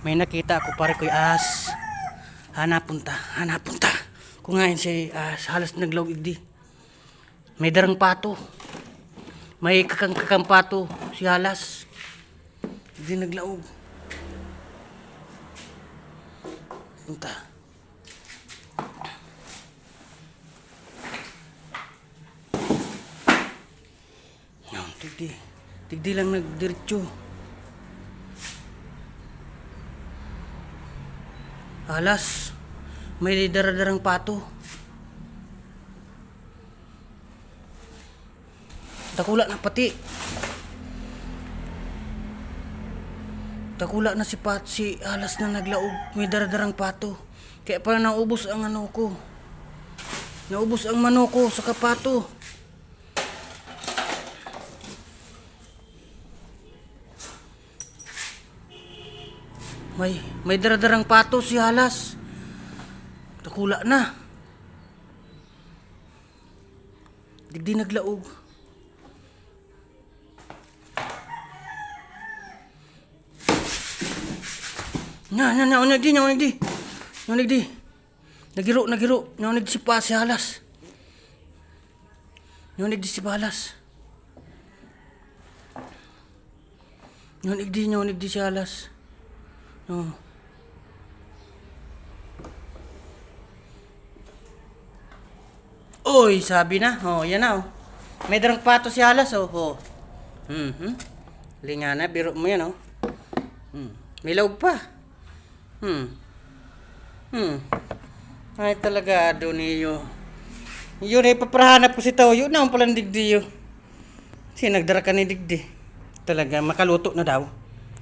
May nakita ako pare ko'y as. Hanapunta. Kung ngayon si as halos naglaw igdi. May darang pato. May kakang pato si halas. Hindi naglaog. Punta. Yan, tigdi lang nagdiretso. Alas, may daradarang pato. Dakula na pati. Dakula na si alas na naglaog. May daradarang pato. Kaya pala naubos ang ano ko. Naubos ang mano ko sa kapato. May daradarang pato si halas. Dakula na. Digdi naglaog. Nagdi. Nagiro. Nagdi si pa si halas. Nagdi si balas. Nagdi si halas. Oh. Oy, sabi na. Oh, yan na oh. May darang pato si halas oh. Oh. Lingana, biro mo yan oh. May laog pa. Ay talaga doon niyo. Yun ay paprahanap ko si tao. Yun na ang palang digdi yun. Kasi nagdara ka ni digdi. Talaga makaluto na daw.